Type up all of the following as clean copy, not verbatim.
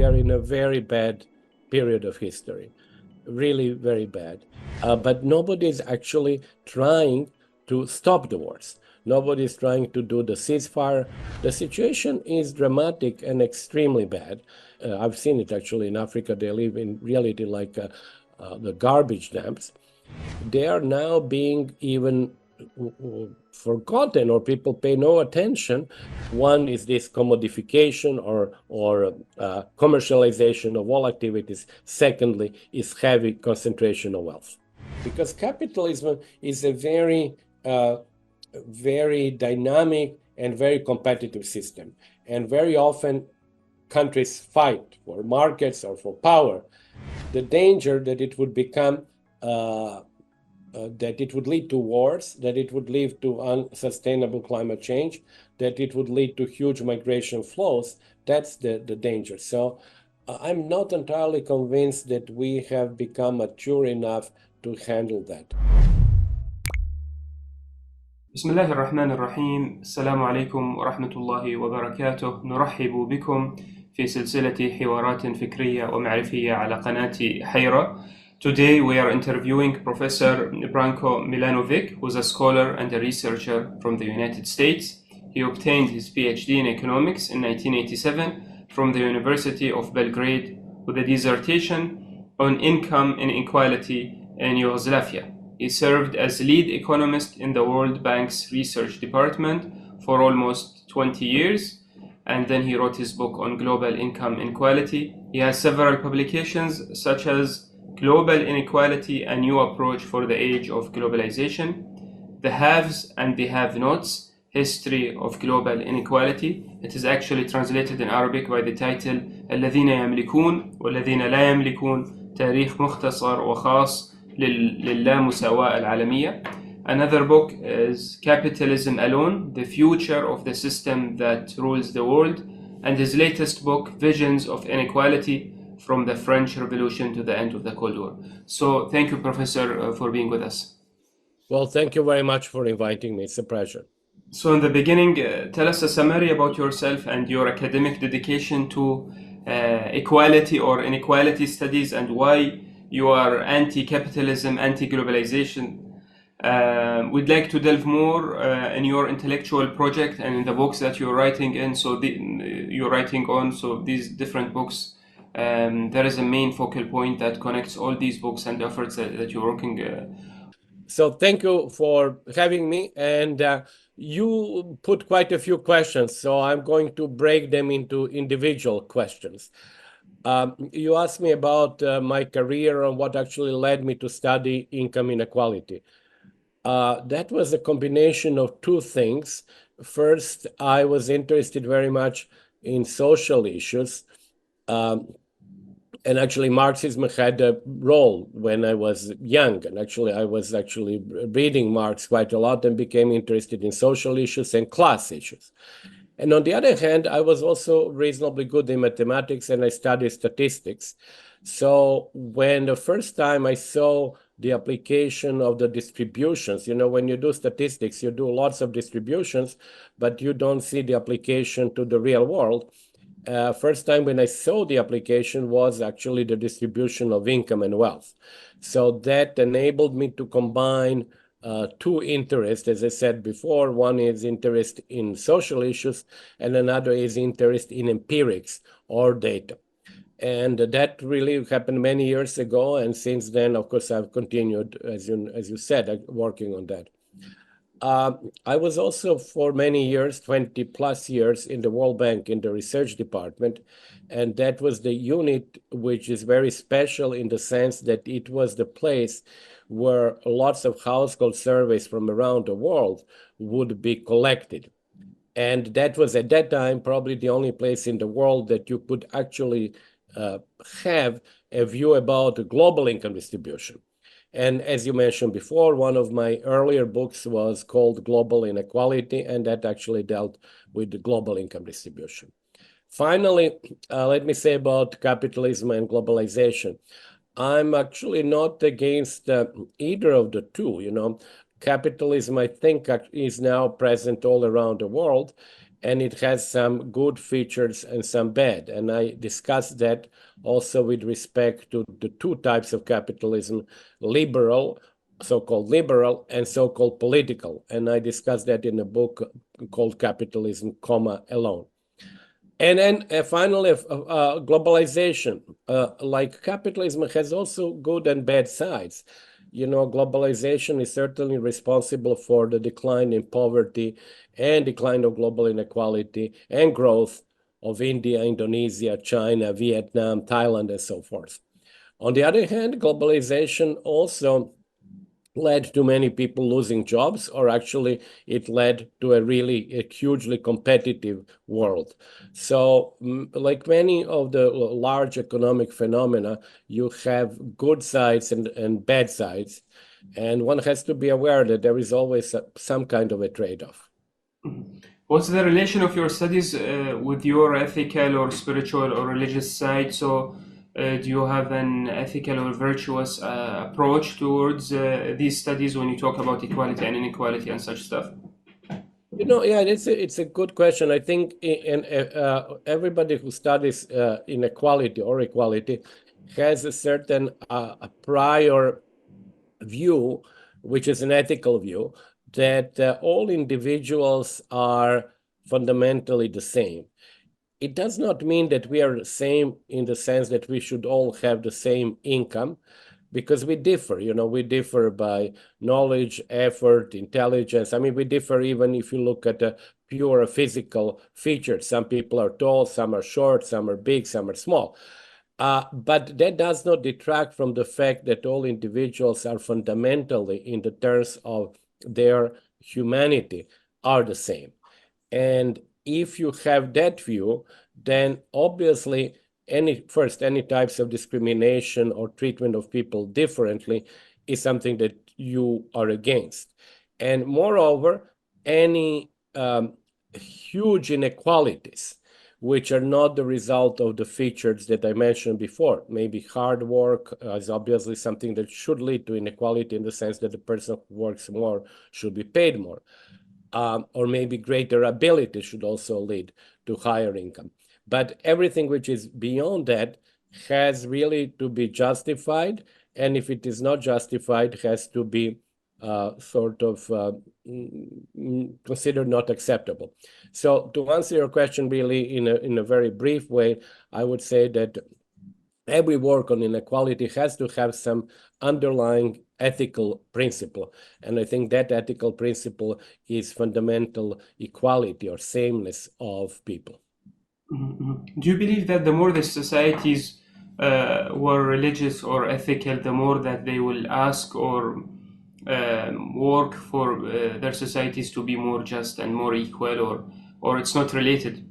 we are in a very bad period of history, really very bad. But nobody is actually trying to stop the wars. Nobody is trying to do the ceasefire. The situation is dramatic and extremely bad. I've seen it actually in Africa. They live in reality like the garbage dumps. They are now being even forgotten, or people pay no attention. One is this commodification or commercialization of all activities. Secondly is heavy concentration of wealth, because capitalism is a very very dynamic and very competitive system, and very often countries fight for markets or for power. The danger that it would become that it would lead to wars, that it would lead to unsustainable climate change, that it would lead to huge migration flows. That's the danger. So I'm not entirely convinced that we have become mature enough to handle that. بسم الله الرحمن الرحيم. السلام عليكم ورحمة الله وبركاته. نرحب بكم في سلسلة حوارات فكرية ومعرفية على قناة حيرة. Today we are interviewing Professor Branko Milanović, who is a scholar and a researcher from the United States. He obtained his PhD in economics in 1987 from the University of Belgrade with a dissertation on income inequality in Yugoslavia. He served as lead economist in the World Bank's research department for almost 20 years, and then he wrote his book on global income inequality. He has several publications such as Global Inequality, A New Approach for the Age of Globalization, The Haves and the Have-Nots, History of Global Inequality. It is actually translated in Arabic by the title الذين يملكون والذين لا يملكون، تاريخ مختصر وخاص للامساواة العالمية. Another book is Capitalism Alone, The Future of the System That Rules the World, and his latest book, Visions of Inequality, From the French Revolution to the End of the Cold War. So thank you, Professor, for being with us. Well, thank you very much for inviting me. It's a pleasure. So in the beginning, tell us a summary about yourself and your academic dedication to equality or inequality studies, and why you are anti-capitalism, anti-globalization. We'd like to delve more in your intellectual project and in the books that you're writing in. So you're writing on, so these different books. There is a main focal point that connects all these books and efforts that you're working. So thank you for having me. And you put quite a few questions, so I'm going to break them into individual questions. You asked me about my career and what actually led me to study income inequality. That was a combination of two things. First, I was interested very much in social issues. And actually, Marxism had a role when I was young. And actually, I was reading Marx quite a lot and became interested in social issues and class issues. And on the other hand, I was also reasonably good in mathematics, and I studied statistics. So when the first time I saw the application of the distributions, when you do statistics, you do lots of distributions, but you don't see the application to the real world. First time when I saw the application was actually the distribution of income and wealth. So that enabled me to combine two interests, as I said before. One is interest in social issues, and another is interest in empirics or data. And that really happened many years ago. And since then, of course, I've continued, as you said, working on that. I was also for many years, 20 plus years, in the World Bank in the research department. And that was the unit which is very special in the sense that it was the place where lots of household surveys from around the world would be collected. And that was at that time probably the only place in the world that you could actually have a view about the global income distribution. And as you mentioned before, one of my earlier books was called Global Inequality, and that actually dealt with the global income distribution. Finally, let me say about capitalism and globalization. I'm actually not against either of the two. Capitalism, I think, is now present all around the world. and it has some good features and some bad. And I discussed that also with respect to the two types of capitalism, liberal, so-called liberal, and so-called political. And I discussed that in a book called Capitalism, Alone. And then finally, globalization. Like capitalism has also good and bad sides. You know, globalization is certainly responsible for the decline in poverty and decline of global inequality and growth of India, Indonesia, China, Vietnam, Thailand, and so forth. On the other hand, globalization also led to many people losing jobs, or actually it led to a hugely competitive world. So like many of the large economic phenomena, you have good sides and bad sides. And one has to be aware that there is always some kind of a trade-off. What's the relation of your studies with your ethical or spiritual or religious side? So do you have an ethical or virtuous approach towards these studies when you talk about equality and inequality and such stuff? You know, yeah, it's a good question. I think everybody who studies inequality or equality has a certain prior view, which is an ethical view, that all individuals are fundamentally the same. It does not mean that we are the same in the sense that we should all have the same income, because we differ. You know, we differ by knowledge, effort, intelligence. I mean, we differ even if you look at the pure physical features. Some people are tall, some are short, some are big, some are small. But that does not detract from the fact that all individuals are fundamentally, in the terms of their humanity, are the same. And if you have that view, then obviously any types of discrimination or treatment of people differently is something that you are against. And moreover, any huge inequalities, which are not the result of the features that I mentioned before. Maybe hard work is obviously something that should lead to inequality in the sense that the person who works more should be paid more. Or maybe greater ability should also lead to higher income. But everything which is beyond that has really to be justified. And if it is not justified, has to be considered not acceptable. So to answer your question really in a very brief way, I would say that every work on inequality has to have some underlying ethical principle. And I think that ethical principle is fundamental equality or sameness of people. Do you believe that the more the societies were religious or ethical, the more that they will ask or work for their societies to be more just and more equal, or it's not related?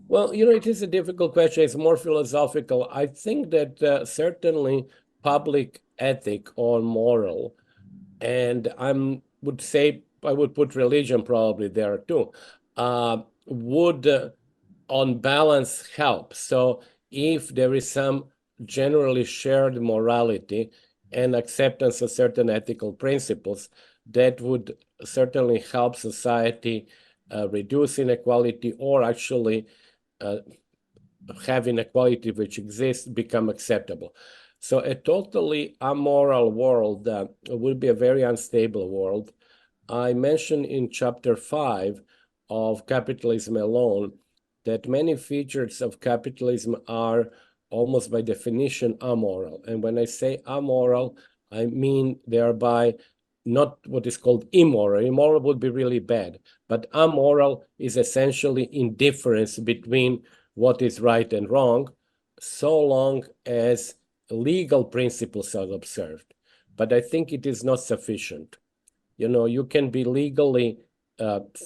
Well, you know, it is a difficult question. It's more philosophical. I think that certainly public ethic or moral, and I would put religion probably there too, would on balance help. So if there is some generally shared morality and acceptance of certain ethical principles, that would certainly help society reduce inequality, or actually have inequality which exists become acceptable. So a totally amoral world would be a very unstable world. I mentioned in chapter 5 of Capitalism Alone that many features of capitalism are almost by definition amoral. And when I say amoral, I mean thereby not what is called immoral. Immoral would be really bad, but amoral is essentially indifference between what is right and wrong, so long as legal principles are observed. But I think it is not sufficient. You know, you can be legally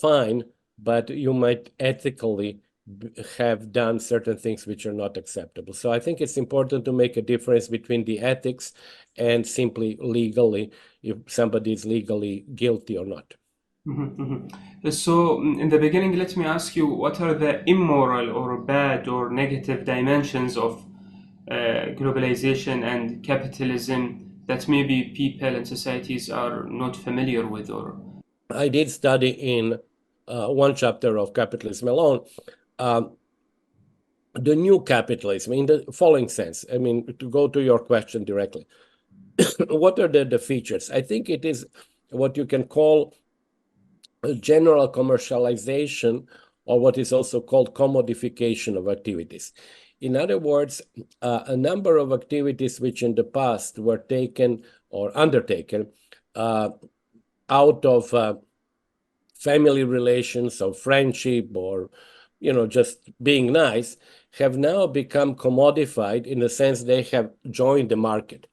fine, but you might ethically have done certain things which are not acceptable. So I think it's important to make a difference between the ethics and simply legally, if somebody is legally guilty or not. So, in the beginning, let me ask you, what are the immoral or bad or negative dimensions of globalization and capitalism that maybe people and societies are not familiar with? Or I did study in one chapter of Capitalism Alone, the new capitalism in the following sense. I mean, to go to your question directly, what are the features? I think it is what you can call a general commercialization, or what is also called commodification of activities. In other words, a number of activities which in the past were taken or undertaken out of family relations or friendship or just being nice, have now become commodified in the sense they have joined the market.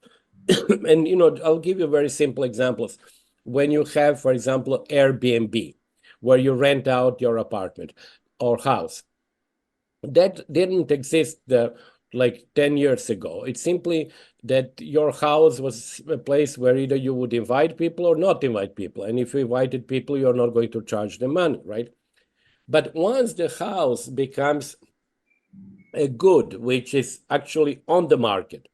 And I'll give you very simple examples. When you have, for example, Airbnb, where you rent out your apartment or house, that didn't exist like 10 years ago. It's simply that your house was a place where either you would invite people or not invite people. And if you invited people, you're not going to charge them money, right? But once the house becomes a good which is actually on the market,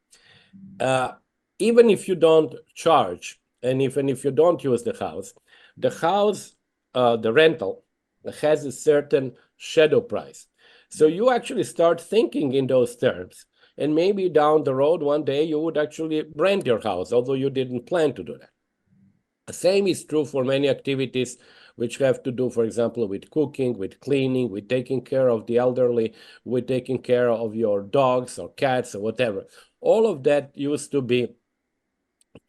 even if you don't charge, and even if you don't use the house, the rental has a certain shadow price. So you actually start thinking in those terms. And maybe down the road, one day, you would actually rent your house, although you didn't plan to do that. The same is true for many activities which have to do, for example, with cooking, with cleaning, with taking care of the elderly, with taking care of your dogs or cats or whatever. All of that used to be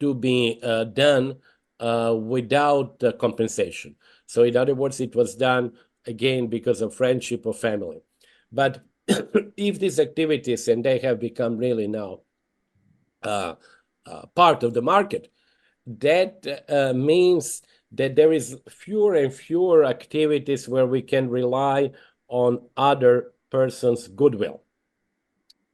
done without compensation. So in other words, it was done, again, because of friendship or family. But if these activities, and they have become really now part of the market, that means that there is fewer and fewer activities where we can rely on other person's goodwill.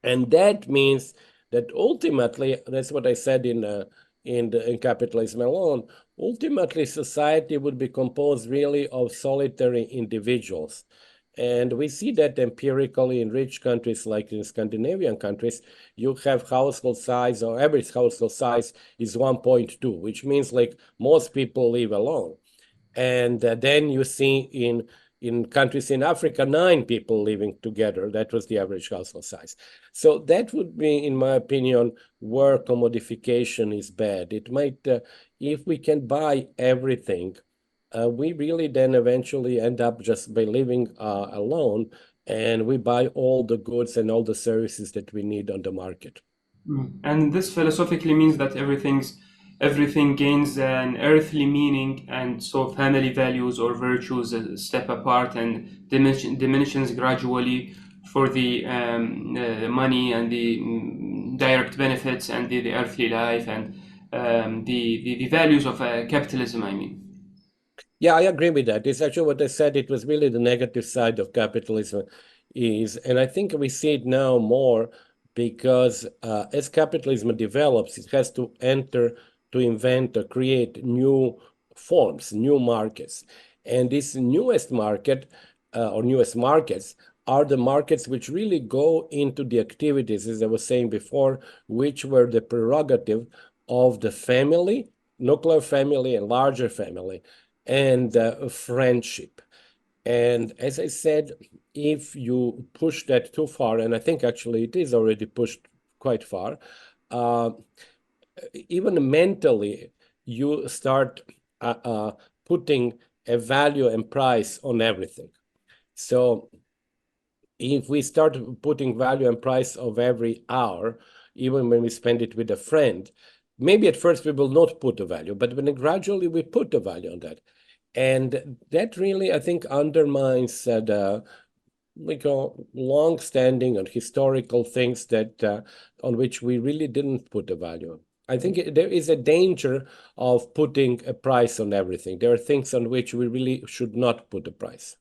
And that means that ultimately, that's what I said in Capitalism Alone, ultimately society would be composed really of solitary individuals. And we see that empirically in rich countries like in Scandinavian countries, you have household size, or average household size is 1.2, which means like most people live alone. And then you see in countries in Africa, 9 people living together. That was the average household size. So that would be, in my opinion, where commodification is bad. It might, if we can buy everything, we really then eventually end up just by living alone, and we buy all the goods and all the services that we need on the market. And this philosophically means that everything gains an earthly meaning, and so family values or virtues step apart and diminishes gradually for the money and the direct benefits and the earthly life and the values of capitalism, I mean. Yeah, I agree with that. It's actually what I said. It was really the negative side of capitalism and I think we see it now more because as capitalism develops, it has to invent or create new forms, new markets. And this newest market or newest markets are the markets which really go into the activities, as I was saying before, which were the prerogative of the family, nuclear family and larger family, and friendship. And as I said, if you push that too far, and I think actually it is already pushed quite far, even mentally, you start putting a value and price on everything. So if we start putting value and price of every hour, even when we spend it with a friend, maybe at first we will not put a value, but when gradually we put a value on that. And that really, I think, undermines the long-standing and historical things that on which we really didn't put a value. I think there is a danger of putting a price on everything. There are things on which we really should not put a price.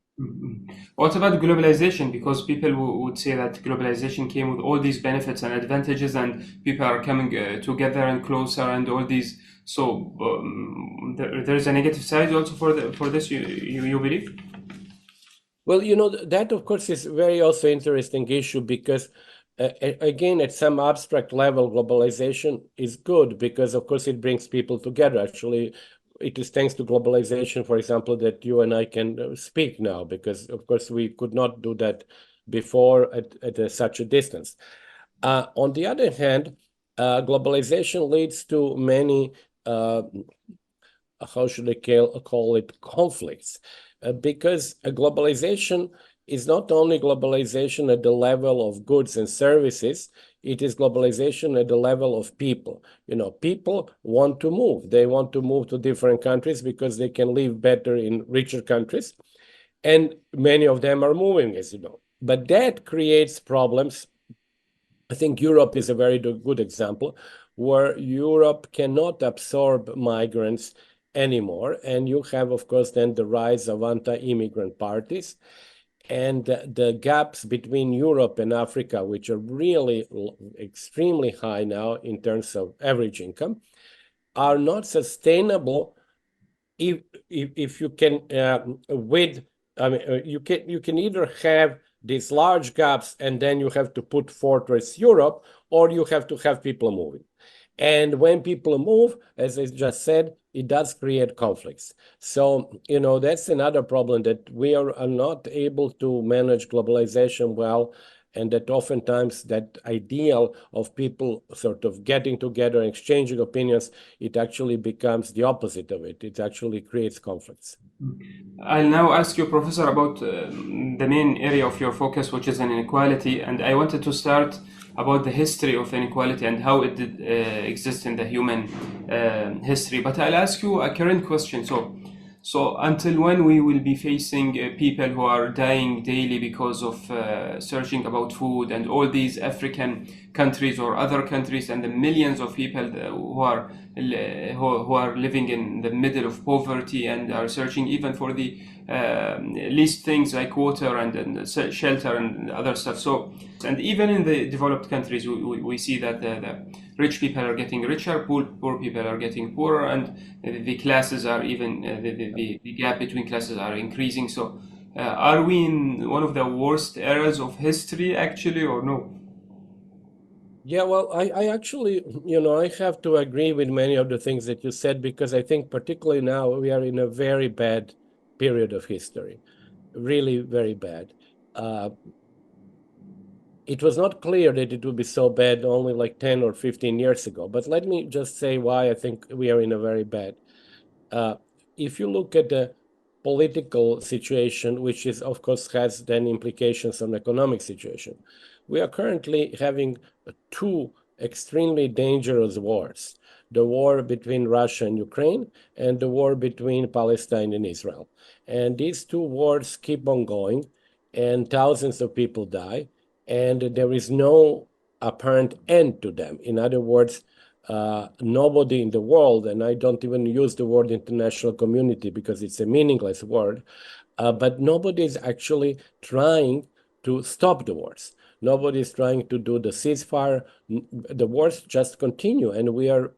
What about globalization? Because people would say that globalization came with all these benefits and advantages, and people are coming together and closer, and all these. So there's a negative side also for this. You believe? Well, that of course is very also interesting issue because again, at some abstract level, globalization is good because of course it brings people together. Actually, it is thanks to globalization, for example, that you and I can speak now, because of course we could not do that before at such a distance. On the other hand, globalization leads to many, how should I call it, conflicts, because a globalization is not only globalization at the level of goods and services, it is globalization at the level of people. People want to move. They want to move to different countries because they can live better in richer countries. And many of them are moving, as you know. But that creates problems. I think Europe is a very good example, where Europe cannot absorb migrants anymore. And you have, of course, then the rise of anti-immigrant parties. And the gaps between Europe and Africa, which are really extremely high now in terms of average income, are not sustainable if you can you can either have these large gaps and then you have to put fortress Europe, or you have to have people moving. And when people move, as I just said, it does create conflicts. So, that's another problem, that we are not able to manage globalization well, and that oftentimes that ideal of people sort of getting together and exchanging opinions, it actually becomes the opposite of it. It actually creates conflicts. I'll now ask you, Professor, about the main area of your focus, which is on inequality. And I wanted to start about the history of inequality and how it did exist in the human history. But I'll ask you a current question. So until when we will be facing people who are dying daily because of searching about food, and all these African countries or other countries, and the millions of people who are living in the middle of poverty and are searching even for the least things like water and shelter and other stuff. So, and even in the developed countries, we see that the rich people are getting richer, poor people are getting poorer, and the classes are even, the gap between classes are increasing. So are we in one of the worst eras of history, actually, or no? Yeah, well, I actually, I have to agree with many of the things that you said, because I think particularly now we are in a very bad period of history, really very bad. It was not clear that it would be so bad only like 10 or 15 years ago. But let me just say why I think we are in a very bad. If you look at the political situation, which is, of course, has then implications on the economic situation, we are currently having two extremely dangerous wars: the war between Russia and Ukraine, and the war between Palestine and Israel. And these two wars keep on going, and thousands of people die, and there is no apparent end to them. In other words, nobody in the world, and I don't even use the word international community because it's a meaningless word, but nobody is actually trying to stop the wars. Nobody is trying to do the ceasefire. The wars just continue, and we are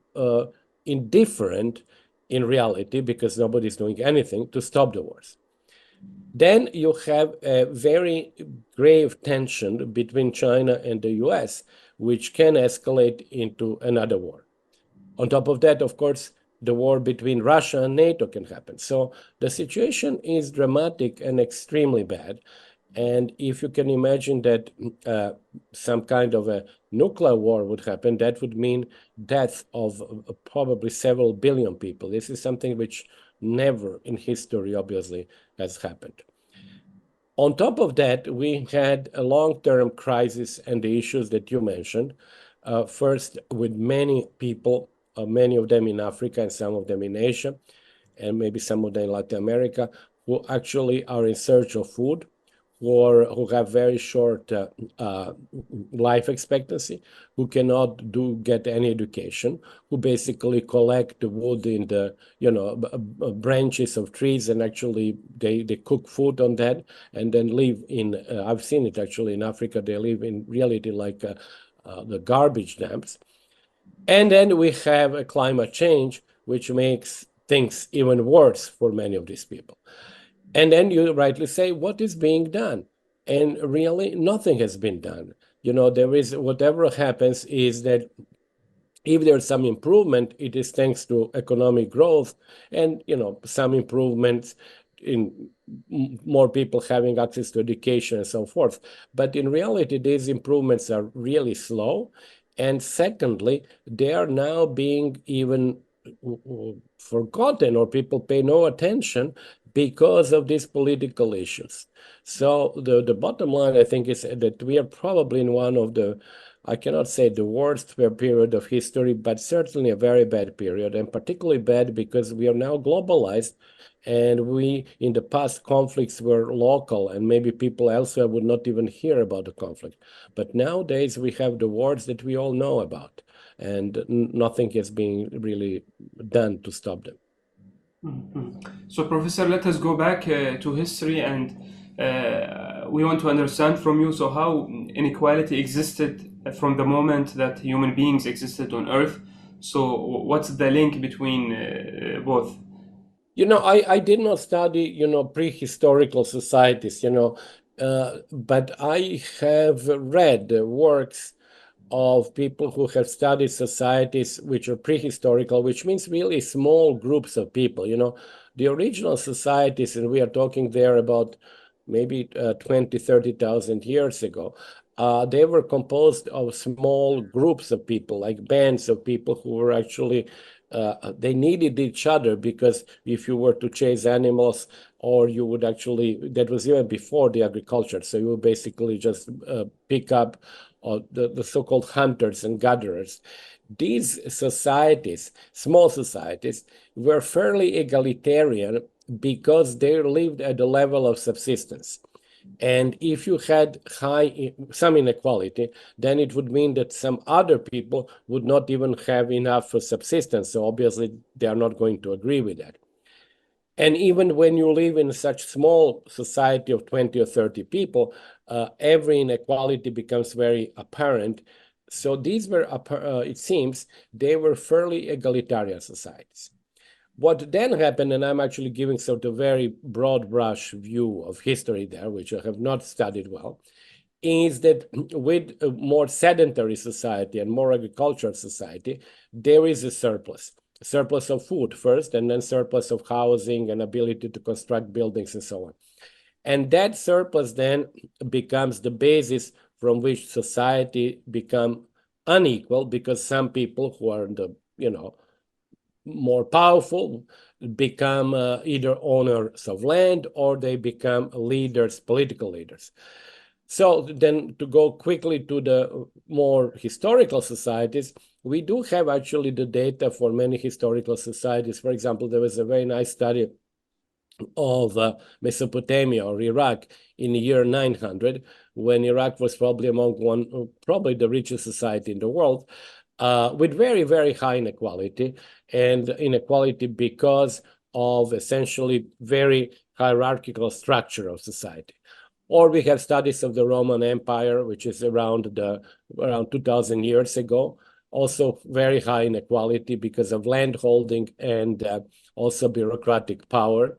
indifferent in reality, because nobody is doing anything to stop the wars. Then you have a very grave tension between China and the US, which can escalate into another war. On top of that, of course, the war between Russia and NATO can happen. So the situation is dramatic and extremely bad. And if you can imagine that some kind of a nuclear war would happen, that would mean death of probably several billion people. This is something which never in history, obviously, has happened. On top of that, we had a long-term crisis and the issues that you mentioned. First, with many people, many of them in Africa and some of them in Asia, and maybe some of them in Latin America, who actually are in search of food, or who have very short life expectancy, who cannot get any education, who basically collect the wood in the branches of trees, and actually they cook food on that, and then live in, I've seen it actually in Africa, they live in reality like the garbage dumps. And then we have a climate change, which makes things even worse for many of these people. And then you rightly say, what is being done? And really, nothing has been done. There is, whatever happens is that if there's some improvement, it is thanks to economic growth and, some improvements in more people having access to education and so forth. But in reality, these improvements are really slow. And secondly, they are now being even forgotten, or people pay no attention because of these political issues. So the bottom line, I think, is that we are probably in one of the, I cannot say the worst period of history, but certainly a very bad period, and particularly bad because we are now globalized, and in the past, conflicts were local, and maybe people elsewhere would not even hear about the conflict. But nowadays, we have the wars that we all know about, and nothing is being really done to stop them. So, Professor, let us go back to history, and we want to understand from you, so how inequality existed from the moment that human beings existed on Earth. So what's the link between both? I did not study, prehistorical societies, but I have read works of people who have studied societies which are prehistorical, which means really small groups of people. The original societies, and we are talking there about maybe 20, 30,000 years ago, they were composed of small groups of people, like bands of people who were actually, they needed each other, because if you were to chase animals, or you would actually, that was even before the agriculture, so you would basically just pick up the so-called hunters and gatherers. These societies, small societies, were fairly egalitarian because they lived at the level of subsistence. And if you had some inequality, then it would mean that some other people would not even have enough for subsistence. So obviously, they are not going to agree with that. And even when you live in such small society of 20 or 30 people, every inequality becomes very apparent. So these were, it seems, they were fairly egalitarian societies. What then happened, and I'm actually giving sort of very broad brush view of history there, which I have not studied well, is that with a more sedentary society and more agricultural society, there is a surplus of food first, and then surplus of housing and ability to construct buildings and so on. And that surplus then becomes the basis from which society become unequal, because some people who are the, more powerful become either owners of land, or they become leaders, political leaders. So then, to go quickly to the more historical societies, we do have actually the data for many historical societies. For example, there was a very nice study of Mesopotamia or Iraq in the year 900, when Iraq was probably probably the richest society in the world, with very, very high inequality, and inequality because of essentially very hierarchical structure of society. Or we have studies of the Roman Empire, which is around 2,000 years ago, also very high inequality because of land holding and also bureaucratic power.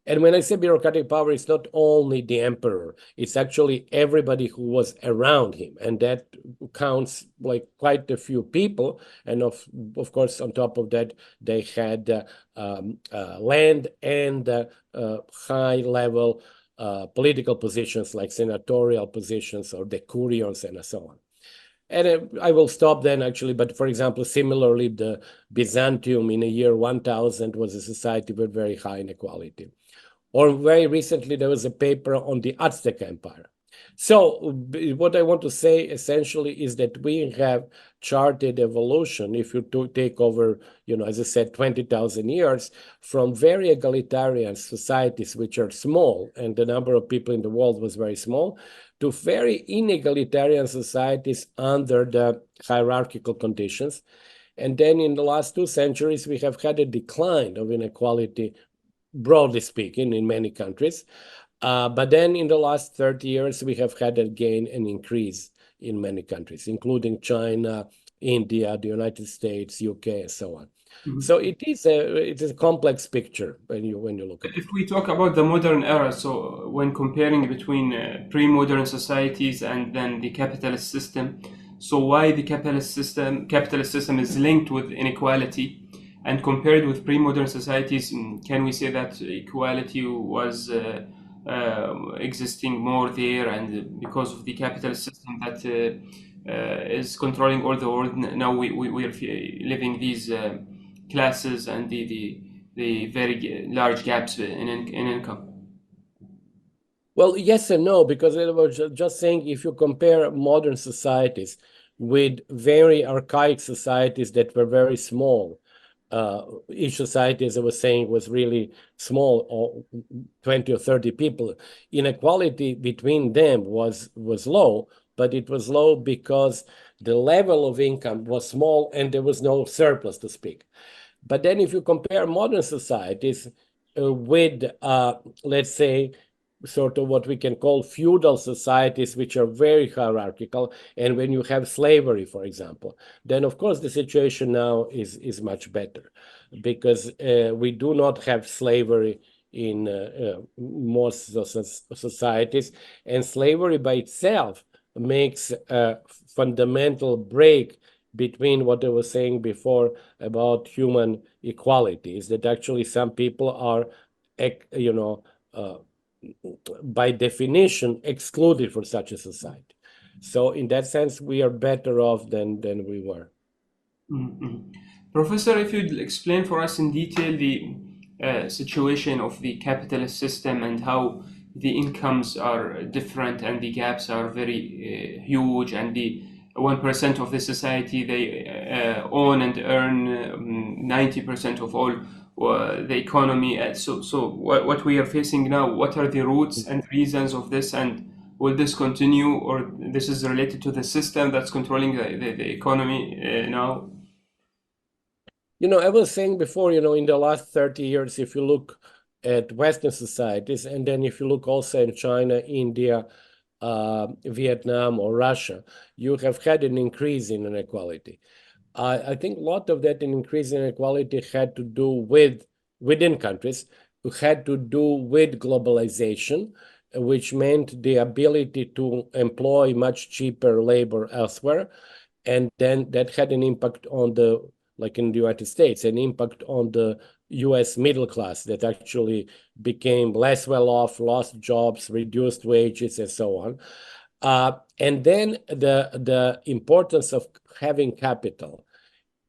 And when I say bureaucratic power, it's not only the emperor, it's actually everybody who was around him. And that counts like quite a few people. And of course, on top of that, they had land and high level political positions like senatorial positions or decurions and so on. And I will stop then, actually. But for example, similarly, the Byzantium in the year 1000 was a society with very high inequality. Or very recently, there was a paper on the Aztec Empire. So what I want to say essentially is that we have charted evolution, if you take over, as I said, 20,000 years, from very egalitarian societies, which are small, and the number of people in the world was very small, to very inegalitarian societies under the hierarchical conditions. And then in the last 2 centuries, we have had a decline of inequality, broadly speaking, in many countries. But then in the last 30 years, we have had an increase in many countries, including China, India, the United States, UK, and so on. Mm-hmm. So it is a complex picture when you look at it. If we talk about the modern era, so when comparing between pre-modern societies and then the capitalist system, So why the capitalist system is linked with inequality, and compared with pre-modern societies, can we say that equality was existing more there, and because of the capitalist system that is controlling all the world, now we are living these classes and the very large gaps in income? Well, yes and no, because I was just saying if you compare modern societies with very archaic societies that were very small, each society, as I was saying, was really small, or 20 or 30 people. Inequality between them was low, but it was low because the level of income was small and there was no surplus to speak. But then if you compare modern societies with, let's say, sort of what we can call feudal societies, which are very hierarchical, and when you have slavery, for example, then of course the situation now is much better, because we do not have slavery in most societies, and slavery by itself makes a fundamental break between what I was saying before about human equality, is that actually some people are, by definition, excluded from such a society. So in that sense, we are better off than we were. Mm-hmm. Professor, if you'd explain for us in detail the situation of the capitalist system and how the incomes are different and the gaps are very huge, and the 1% of the society, they own and earn 90% of all the economy. So what we are facing now, what are the roots and reasons of this, and will this continue, or this is related to the system that's controlling the economy now? I was saying before, in the last 30 years, if you look at Western societies, and then if you look also in China, India, Vietnam, or Russia, you have had an increase in inequality. I think a lot of that increase in inequality had to do within countries, had to do with globalization, which meant the ability to employ much cheaper labor elsewhere. And then that had an impact on like in the United States, an impact on the US middle class that actually became less well off, lost jobs, reduced wages, and so on. And then the importance of having capital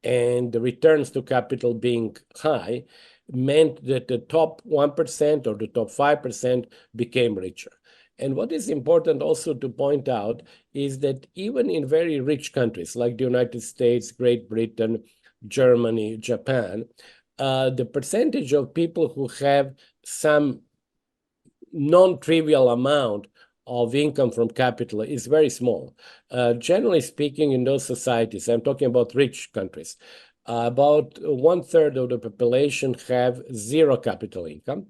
and the returns to capital being high meant that the top 1% or the top 5% became richer. And what is important also to point out is that even in very rich countries like the United States, Great Britain, Germany, Japan, the percentage of people who have some non-trivial amount of income from capital is very small. Generally speaking, in those societies, I'm talking about rich countries, about 1/3 of the population have zero capital income.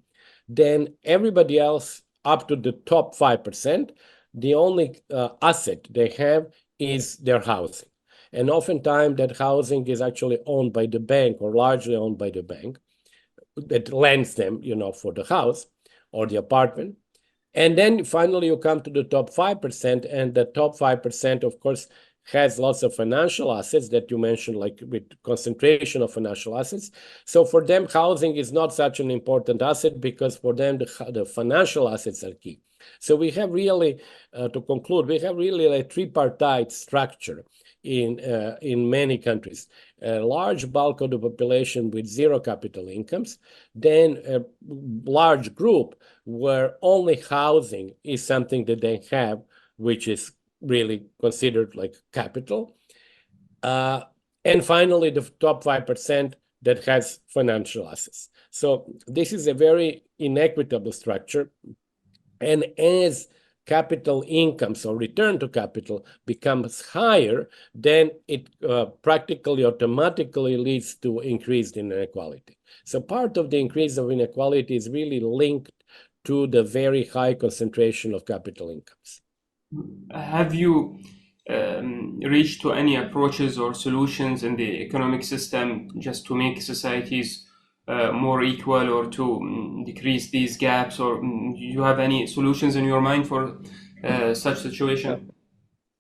Then everybody else, up to the top 5%, the only asset they have is their housing. And oftentimes that housing is actually owned by the bank, or largely owned by the bank that lends them, for the house or the apartment. And then finally you come to the top 5%, and the top 5%, of course, has lots of financial assets that you mentioned, like with concentration of financial assets. So for them, housing is not such an important asset, because for them, the financial assets are key. So we have really, to conclude, we have really a tripartite structure in many countries. A large bulk of the population with zero capital incomes, then a large group where only housing is something that they have, which is really considered like capital. And finally, the top 5% that has financial assets. So this is a very inequitable structure. And as capital incomes or return to capital becomes higher, then it practically automatically leads to increased inequality. So part of the increase of inequality is really linked to the very high concentration of capital incomes. Have you reached to any approaches or solutions in the economic system just to make societies more equal, or to decrease these gaps, or do you have any solutions in your mind for such situation?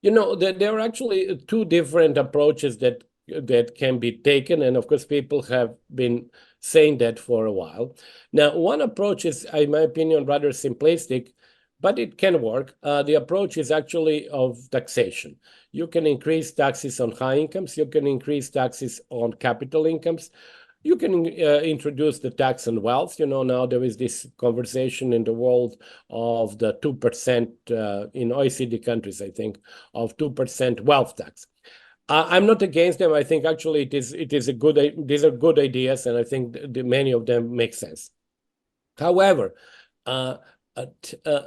There are actually two different approaches that can be taken, and of course, people have been saying that for a while. Now, one approach is, in my opinion, rather simplistic, but it can work. The approach is actually of taxation. You can increase taxes on high incomes. You can increase taxes on capital incomes. You can introduce the tax on wealth. Now there is this conversation in the world of the 2% in OECD countries, I think, of 2% wealth tax. I'm not against them. I think actually these are good ideas, and I think many of them make sense. However,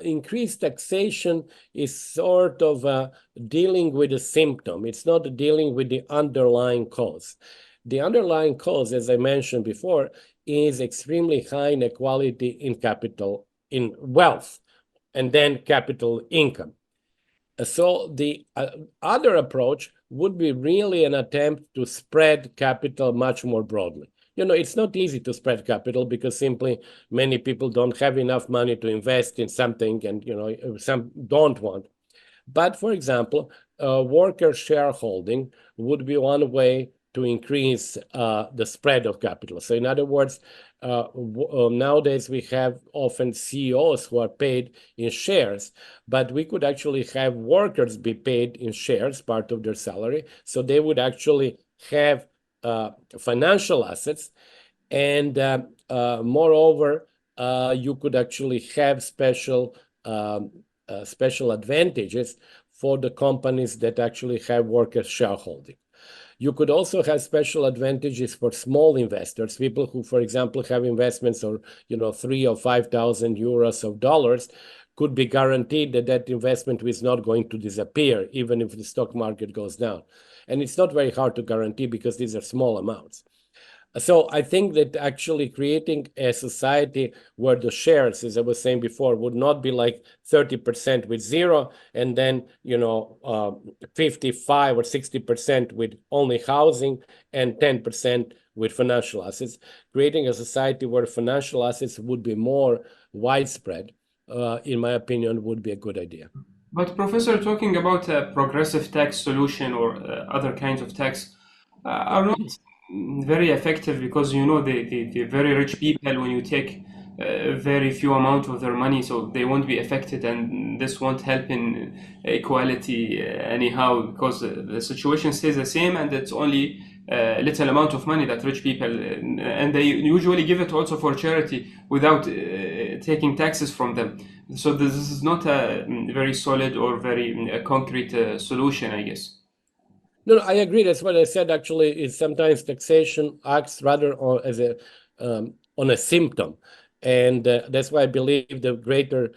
increased taxation is sort of dealing with a symptom. It's not dealing with the underlying cause. The underlying cause, as I mentioned before, is extremely high inequality in capital, in wealth, and then capital income. So the other approach would be really an attempt to spread capital much more broadly. It's not easy to spread capital because simply many people don't have enough money to invest in something, and some don't want. But for example, worker shareholding would be one way to increase the spread of capital. So in other words, nowadays we have often CEOs who are paid in shares, but we could actually have workers be paid in shares, part of their salary. So they would actually have financial assets, and moreover, you could actually have special advantages for the companies that actually have workers' shareholding. You could also have special advantages for small investors, people who, for example, have investments or 3,000 or 5,000 euros of dollars, could be guaranteed that that investment is not going to disappear, even if the stock market goes down. And it's not very hard to guarantee because these are small amounts. So I think that actually creating a society where the shares, as I was saying before, would not be like 30% with zero, and then 55 or 60% with only housing and 10% with financial assets. Creating a society where financial assets would be more widespread, in my opinion, would be a good idea. But Professor, talking about a progressive tax solution or other kinds of tax are not very effective, because the very rich people, when you take very few amount of their money, so they won't be affected, and this won't help in equality anyhow, because the situation stays the same, and it's only little amount of money that rich people, and they usually give it also for charity without taking taxes from them. So this is not a very solid or very concrete solution, I guess. No, I agree. That's what I said. Actually, is sometimes taxation acts rather as on a symptom, and that's why I believe the greater,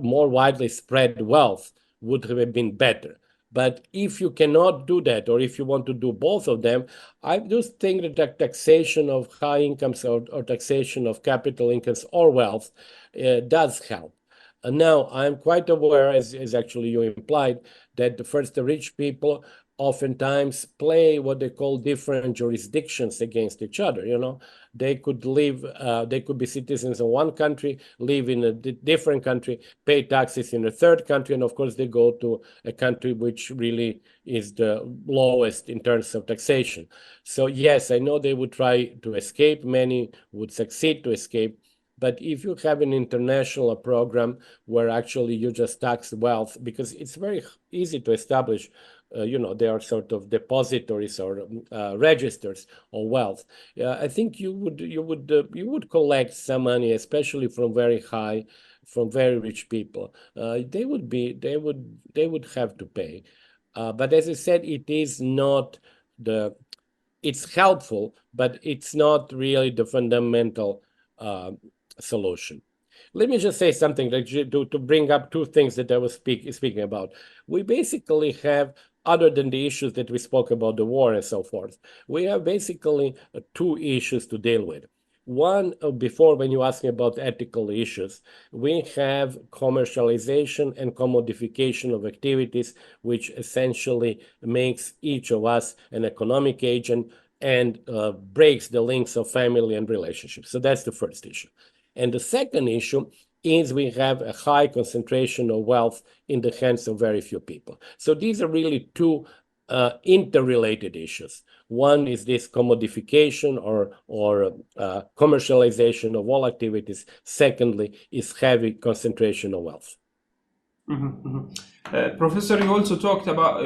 more widely spread wealth would have been better. But if you cannot do that, or if you want to do both of them, I do think that the taxation of high incomes or taxation of capital incomes or wealth does help. Now, I'm quite aware, as actually you implied, that the rich people oftentimes play what they call different jurisdictions against each other. They could they could be citizens of one country, live in a different country, pay taxes in a third country, and of course they go to a country which really is the lowest in terms of taxation. So yes, I know they would try to escape. Many would succeed to escape. But if you have an international program where actually you just tax wealth, because it's very easy to establish, there are sort of depositories or registers of wealth. I think you would collect some money, especially from very rich people. They would have to pay. But as I said, it's helpful, but it's not really the fundamental solution. Let me just say something to bring up two things that I was speaking about. We basically have, other than the issues that we spoke about, the war and so forth, we have basically two issues to deal with. One, before, when you asked me about ethical issues, we have commercialization and commodification of activities, which essentially makes each of us an economic agent and breaks the links of family and relationships. So that's the first issue. And the second issue is we have a high concentration of wealth in the hands of very few people. So these are really two interrelated issues. One is this commodification or commercialization of all activities. Secondly, is heavy concentration of wealth. Professor, you also talk about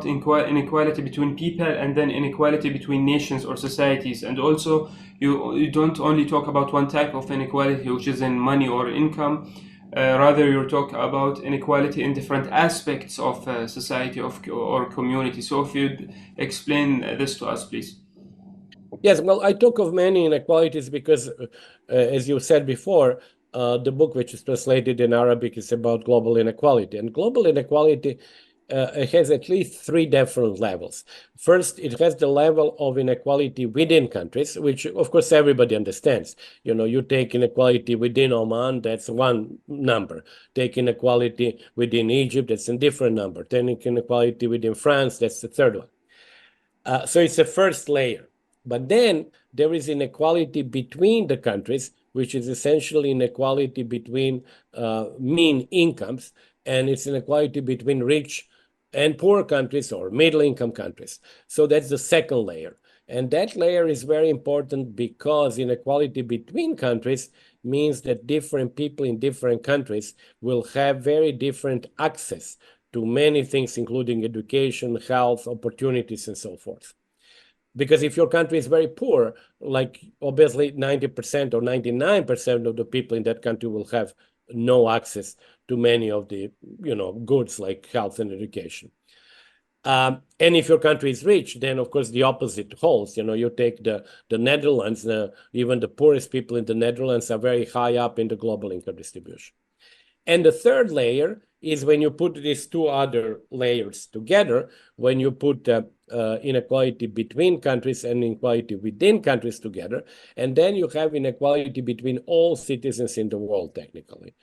inequality between people and then inequality between nations or societies, and also you don't only talk about one type of inequality, which is in money or income. Rather, you talk about inequality in different aspects of society or community. So if you'd explain this to us, please. Yes, well, I talk of many inequalities because, as you said before, the book, which is translated in Arabic, is about global inequality. And global inequality has at least three different levels. First, it has the level of inequality within countries, which, of course, everybody understands. You know, you take inequality within Oman, that's one number. Take inequality within Egypt, that's a different number. Take inequality within France, that's the third one. So it's a first layer. But then there is inequality between the countries, which is essentially inequality between mean incomes, and it's inequality between rich and poor countries or middle-income countries. So that's the second layer. And that layer is very important because inequality between countries means that different people in different countries will have very different access to many things, including education, health, opportunities, and so forth. Because if your country is very poor, like obviously 90% or 99% of the people in that country will have no access to many of the goods like health and education. And if your country is rich, then of course the opposite holds. You take the Netherlands, even the poorest people in the Netherlands are very high up in the global income distribution. And the third layer is when you put these two other layers together, when you put inequality between countries and inequality within countries together, and then you have inequality between all citizens in the world, technically,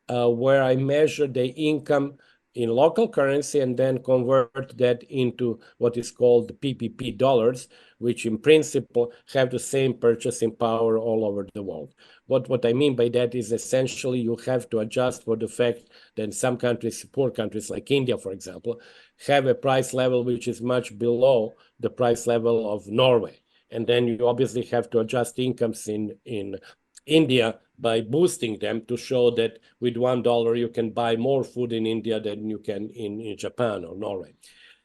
where I measure the income in local currency and then convert that into what is called PPP dollars, which in principle have the same purchasing power all over the world. What I mean by that is essentially you have to adjust for the fact that some countries, poor countries like India, for example, have a price level which is much below the price level of Norway. And then you obviously have to adjust incomes in India by boosting them to show that with $1 you can buy more food in India than you can in Japan or Norway.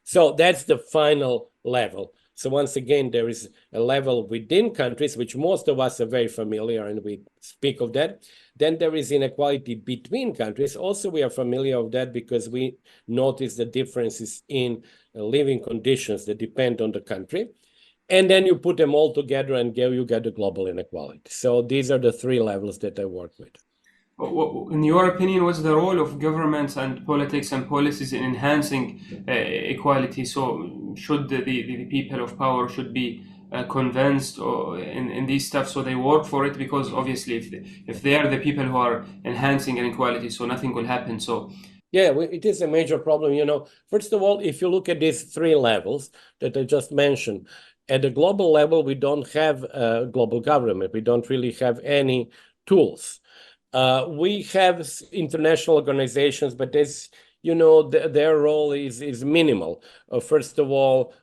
So that's the final level. So once again, there is a level within countries, which most of us are very familiar, and we speak of that. Then there is inequality between countries. Also, we are familiar with that because we notice the differences in living conditions that depend on the country. And then you put them all together and you get the global inequality. So these are the three levels that I work with. In your opinion, what's the role of governments and politics and policies in enhancing equality? So should the people of power should be convinced in these stuff so they work for it? Because obviously if they are the people who are enhancing inequality, so nothing will happen. So yeah, it is a major problem. First of all, if you look at these three levels that I just mentioned, at the global level, we don't have a global government. We don't really have any tools. We have international organizations, but as you know, their role is minimal. First of all,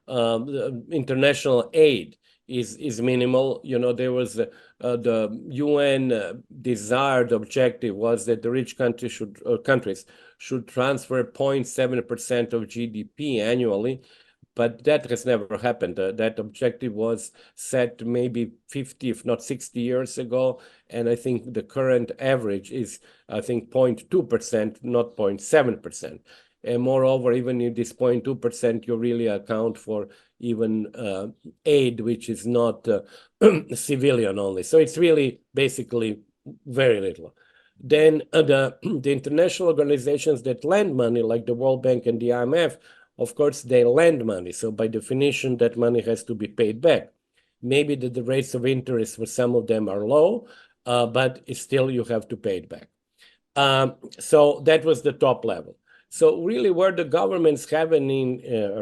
international aid is minimal. There was the UN desired objective was that the rich countries should transfer 0.7% of GDP annually. But that has never happened. That objective was set maybe 50, if not 60 years ago. And I think the current average is, 0.2%, not 0.7%. And moreover, even in this 0.2%, you really account for even aid, which is not civilian only. So it's really basically very little. Then the international organizations that lend money, like the World Bank and the IMF, of course, they lend money. So by definition, that money has to be paid back. Maybe the rates of interest for some of them are low, but still you have to pay it back. So that was the top level. So really where the governments have a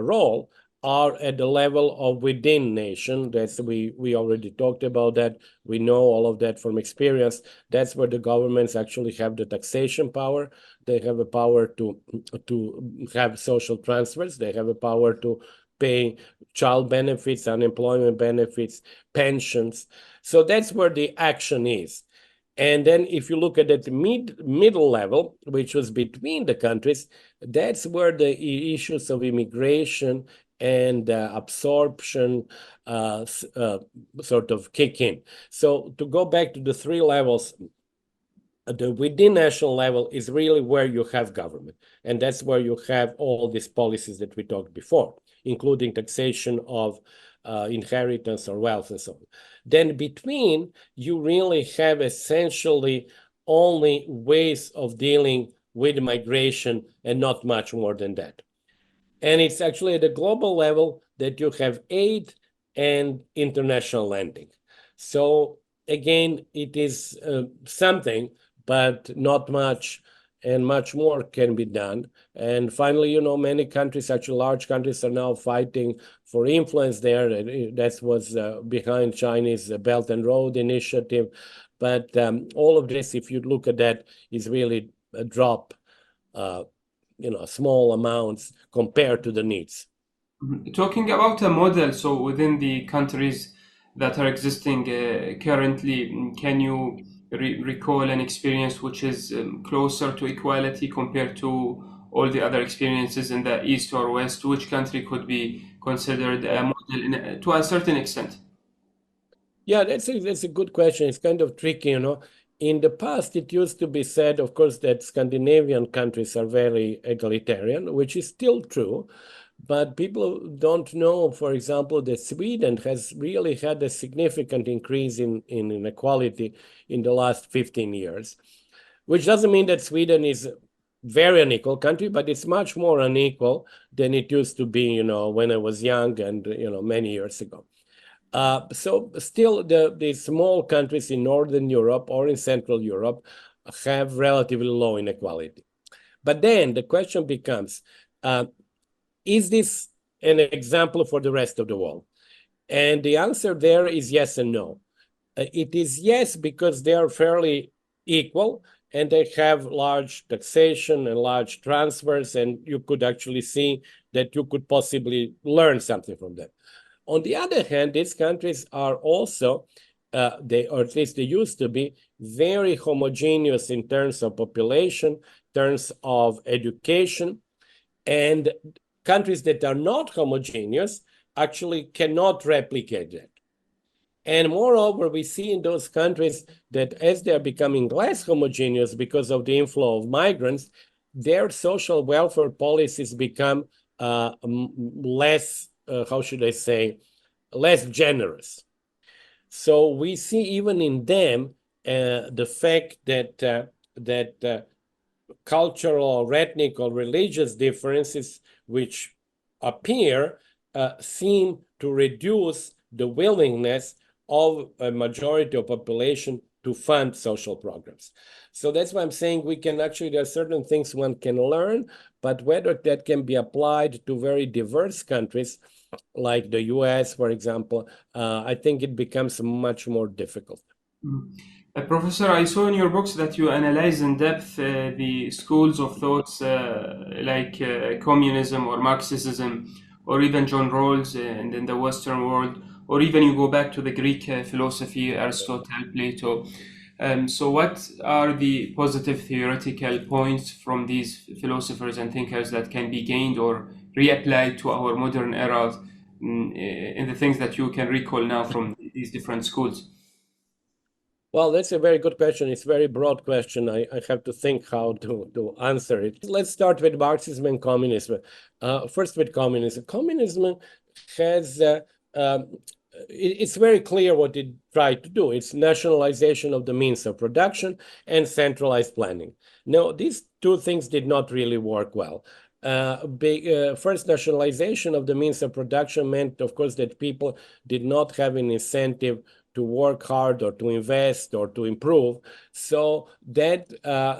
role are at the level of within nation. That's we already talked about that. We know all of that from experience. That's where the governments actually have the taxation power. They have a power to have social transfers. They have a power to pay child benefits, unemployment benefits, pensions. So that's where the action is. And then if you look at that middle level, which was between the countries, that's where the issues of immigration and absorption sort of kick in. So to go back to the three levels, the within national level is really where you have government. And that's where you have all these policies that we talked before, including taxation of inheritance or wealth and so on. Then between, you really have essentially only ways of dealing with migration and not much more than that. And it's actually at the global level that you have aid and international lending. So again, it is something, but not much, and much more can be done. And finally, many countries, actually large countries, are now fighting for influence there. That was behind Chinese Belt and Road Initiative. But all of this, if you look at that, is really a drop, small amounts compared to the needs. Talking about a model, so within the countries that are existing currently, can you recall an experience which is closer to equality compared to all the other experiences in the East or West? Which country could be considered a model to a certain extent? Yeah, that's a good question. It's kind of tricky, In the past, it used to be said, of course, that Scandinavian countries are very egalitarian, which is still true. But people don't know, for example, that Sweden has really had a significant increase in inequality in the last 15 years, which doesn't mean that Sweden is a very unequal country, but it's much more unequal than it used to be, when I was young and, many years ago. So still, the small countries in Northern Europe or in Central Europe have relatively low inequality. But then the question becomes, is this an example for the rest of the world? And the answer there is yes and no. It is yes, because they are fairly equal and they have large taxation and large transfers, and you could actually see that you could possibly learn something from them. On the other hand, these countries are also, or at least they used to be, very homogeneous in terms of population, terms of education, and countries that are not homogeneous actually cannot replicate that. And moreover, we see in those countries that as they are becoming less homogeneous because of the inflow of migrants, their social welfare policies become less, how should I say, less generous. So we see even in them the fact that cultural or ethnic or religious differences which appear seem to reduce the willingness of a majority of population to fund social programs. So that's why I'm saying there are certain things one can learn, but whether that can be applied to very diverse countries like the US, for example, I think it becomes much more difficult. Professor, I saw in your books that you analyze in depth the schools of thoughts like communism or Marxism, or even John Rawls and in the Western world, or even you go back to the Greek philosophy, Aristotle, Plato. So what are the positive theoretical points from these philosophers and thinkers that can be gained or reapplied to our modern era in the things that you can recall now from these different schools? Well, that's a very good question. It's a very broad question. I have to think how to answer it. Let's start with Marxism and communism. First with communism. Communism has, it's very clear what it tried to do. It's nationalization of the means of production and centralized planning. Now, these two things did not really work well. First, nationalization of the means of production meant, of course, that people did not have an incentive to work hard or to invest or to improve. So that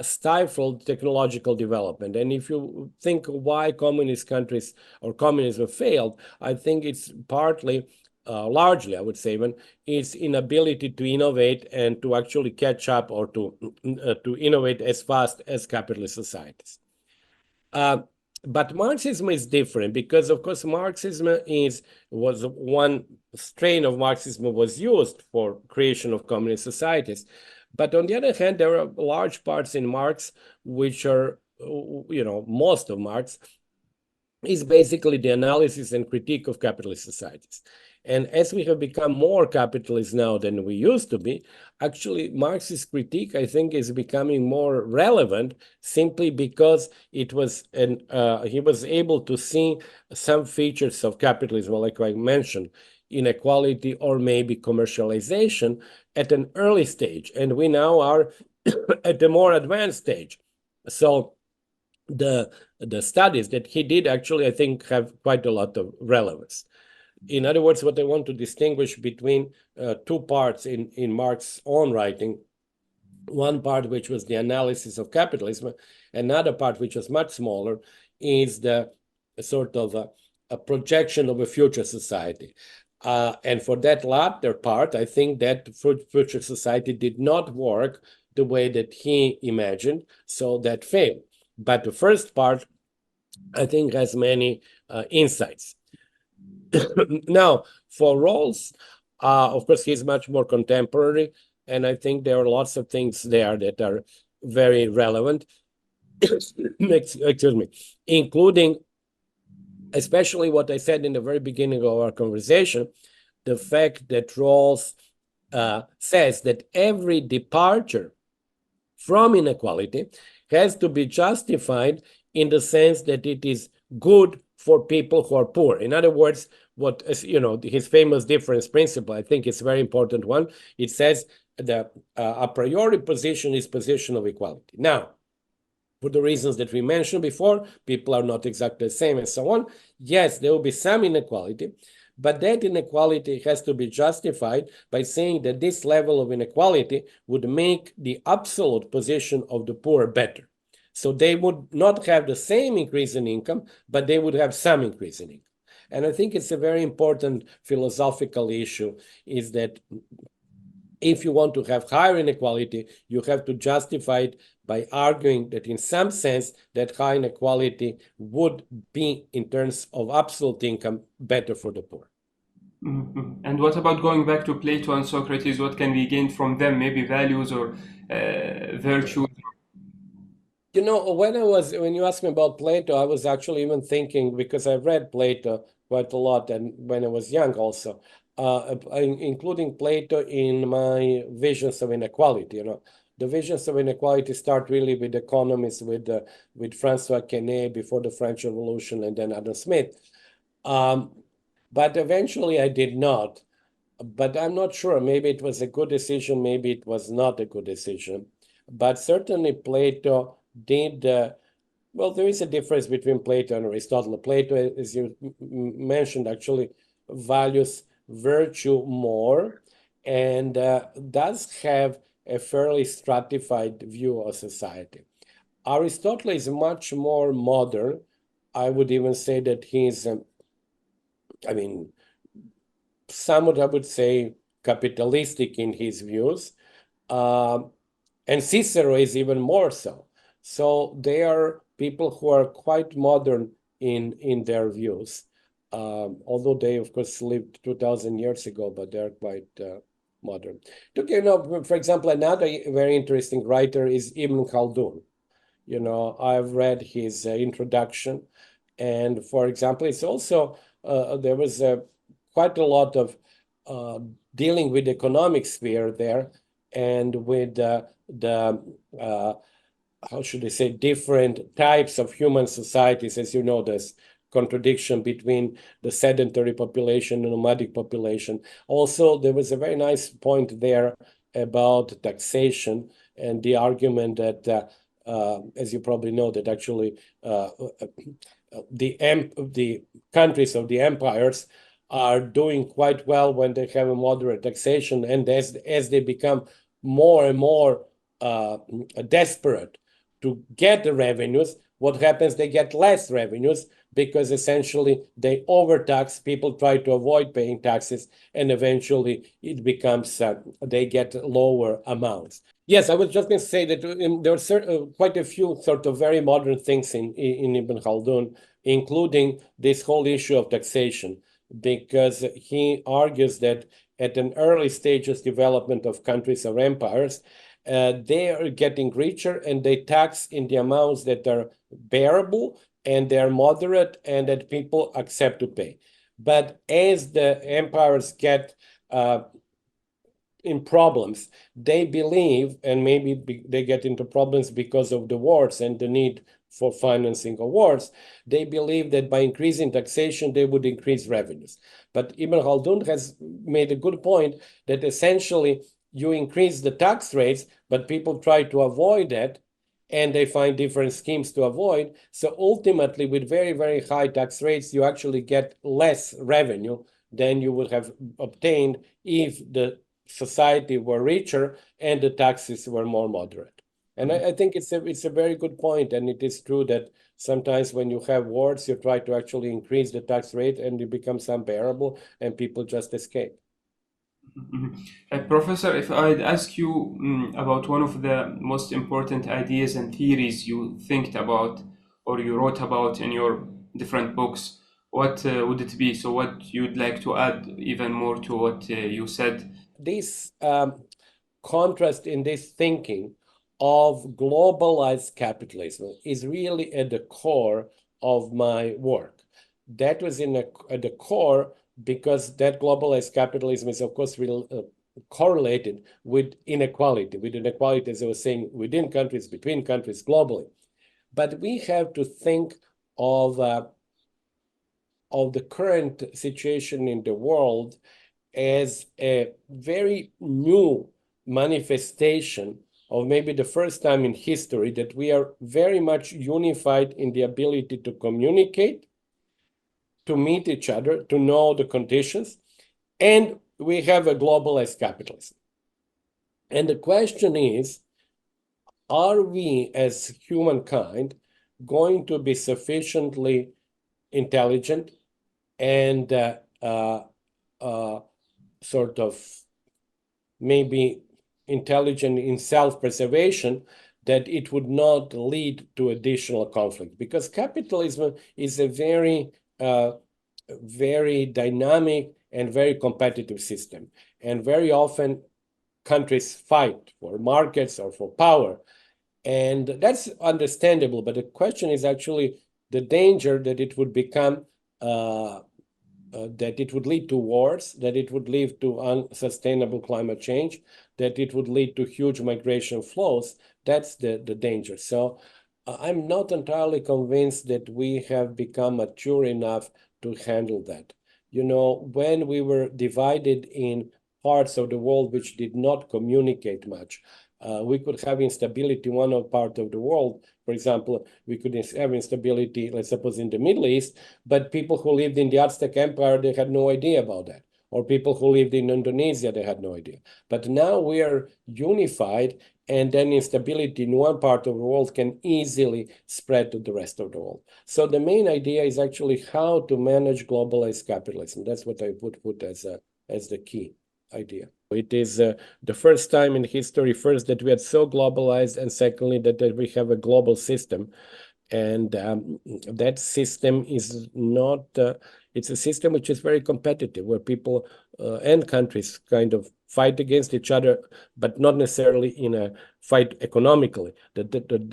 stifled technological development. And if you think why communist countries or communism failed, I think it's partly, largely, I would say even, its inability to innovate and to actually catch up or to innovate as fast as capitalist societies. But Marxism is different because, of course, Marxism was one strain of Marxism was used for creation of communist societies. But on the other hand, there are large parts in Marx which are, most of Marx is basically the analysis and critique of capitalist societies. And as we have become more capitalist now than we used to be, actually Marxist critique, I think, is becoming more relevant simply because it was, he was able to see some features of capitalism, like I mentioned, inequality or maybe commercialization at an early stage. And we now are at a more advanced stage. So the studies that he did actually, I think, have quite a lot of relevance. In other words, what I want to distinguish between two parts in Marx's own writing, one part which was the analysis of capitalism, another part which was much smaller, is the sort of a projection of a future society. And for that latter part, I think that future society did not work the way that he imagined, so that failed. But the first part, I think, has many insights. Now, for Rawls, of course, he's much more contemporary, and I think there are lots of things there that are very relevant, excuse me, including, especially what I said in the very beginning of our conversation, the fact that Rawls says that every departure from inequality has to be justified in the sense that it is good for people who are poor. In other words, what his famous difference principle, I think it's a very important one. It says the a priori position is position of equality. Now, for the reasons that we mentioned before, people are not exactly the same and so on. Yes, there will be some inequality, but that inequality has to be justified by saying that this level of inequality would make the absolute position of the poor better. So they would not have the same increase in income, but they would have some increase in income. And I think it's a very important philosophical issue, is that if you want to have higher inequality, you have to justify it by arguing that in some sense that high inequality would be, in terms of absolute income, better for the poor. Mm-hmm. And what about going back to Plato and Socrates? What can we gain from them? Maybe values or virtues? When you asked me about Plato, I was actually even thinking, because I read Plato quite a lot, and when I was young also, including Plato in my visions of inequality. The visions of inequality start really with economists, with Francois Quesnay before the French Revolution, and then Adam Smith. But eventually I did not. But I'm not sure. Maybe it was a good decision. Maybe it was not a good decision. But certainly Plato did. Well, there is a difference between Plato and Aristotle. Plato, as you mentioned, actually values virtue more and does have a fairly stratified view of society. Aristotle is much more modern. I would even say that he's, somewhat, I would say, capitalistic in his views. And Cicero is even more so. So they are people who are quite modern in their views, although they, of course, lived 2,000 years ago, but they're quite modern. For example, another very interesting writer is Ibn Khaldun. I've read his introduction, and for example, it's also there was quite a lot of dealing with the economic sphere there, and with how should I say, different types of human societies. As you know, there's contradiction between the sedentary population and nomadic population. Also, there was a very nice point there about taxation and the argument that, as you probably know, that actually the countries of the empires are doing quite well when they have a moderate taxation, and as they become more and more desperate to get the revenues, what happens? They get less revenues because essentially they overtax. People try to avoid paying taxes, and eventually it becomes they get lower amounts. Yes, I was just going to say that there are quite a few sort of very modern things in Ibn Khaldun, including this whole issue of taxation, because he argues that at an early stages development of countries or empires, they are getting richer and they tax in the amounts that are bearable and they're moderate and that people accept to pay. But as the empires get in problems, they believe, and maybe they get into problems because of the wars and the need for financing of wars, they believe that by increasing taxation, they would increase revenues. But Ibn Khaldun has made a good point that essentially you increase the tax rates, but people try to avoid that, and they find different schemes to avoid. So ultimately, with very, very high tax rates, you actually get less revenue than you would have obtained if the society were richer and the taxes were more moderate. And I think it's a very good point, and it is true that sometimes when you have wars, you try to actually increase the tax rate and it becomes unbearable and people just escape. Professor, if I'd ask you about one of the most important ideas and theories you think about or you wrote about in your different books, what would it be? So what you'd like to add even more to what you said? This contrast in this thinking of globalized capitalism is really at the core of my work. That was at the core because that globalized capitalism is, of course, correlated with inequality, as I was saying, within countries, between countries, globally. But we have to think of the current situation in the world as a very new manifestation of maybe the first time in history that we are very much unified in the ability to communicate, to meet each other, to know the conditions, and we have a globalized capitalism. And the question is, are we as humankind going to be sufficiently intelligent and sort of maybe intelligent in self-preservation that it would not lead to additional conflict? Because capitalism is a very dynamic and very competitive system. And very often countries fight for markets or for power. And that's understandable. But the question is actually the danger that it would become, that it would lead to wars, that it would lead to unsustainable climate change, that it would lead to huge migration flows. That's the danger. So I'm not entirely convinced that we have become mature enough to handle that. You know, when we were divided in parts of the world which did not communicate much, we could have instability in one part of the world. For example, we could have instability, let's suppose, in the Middle East, but people who lived in the Aztec Empire, they had no idea about that. Or people who lived in Indonesia, they had no idea. But now we are unified, and then instability in one part of the world can easily spread to the rest of the world. So the main idea is actually how to manage globalized capitalism. That's what I would put as the key idea. It is the first time in history, first, that we are so globalized, and secondly, that we have a global system. And that system is not, it's a system which is very competitive, where people and countries kind of fight against each other, but not necessarily in a fight economically. The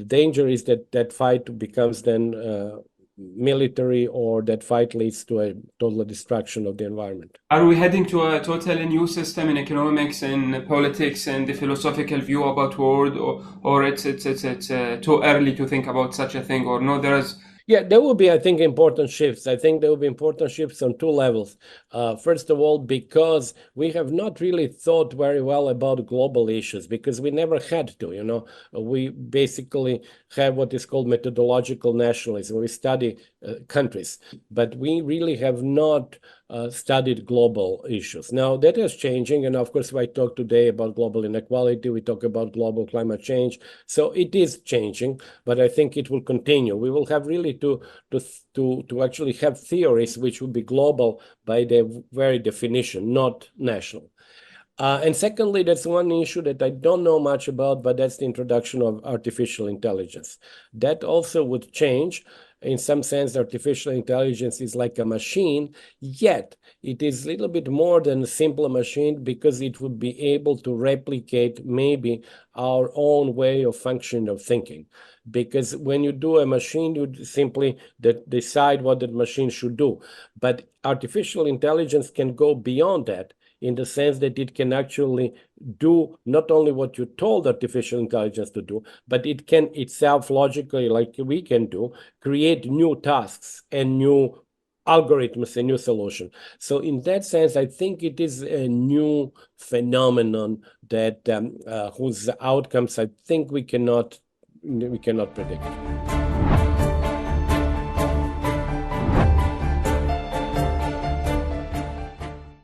danger is that that fight becomes then military, or that fight leads to a total destruction of the environment. Are we heading to a totally new system in economics and politics and the philosophical view about world, or it's too early to think about such a thing, or no, Yeah, there will be, I think, important shifts. I think there will be important shifts on two levels. First of all, because we have not really thought very well about global issues, because we never had to, you know. We basically have what is called methodological nationalism. We study countries, but we really have not studied global issues. Now that is changing, and of course I talk today about global inequality, we talk about global climate change, so it is changing, but I think it will continue. We will have really to actually have theories which will be global by their very definition, not national. And secondly, that's one issue that I don't know much about, but that's the introduction of artificial intelligence. That also would change. In some sense, artificial intelligence is like a machine, yet it is a little bit more than a simple machine because it would be able to replicate maybe our own way of functioning, of thinking. Because when you do a machine, you simply decide what the machine should do. But artificial intelligence can go beyond that, in the sense that it can actually do not only what you told artificial intelligence to do, but it can itself logically, like we can do, create new tasks and new algorithms and new solutions. So in that sense, I think it is a new phenomenon that whose outcomes I think we cannot predict.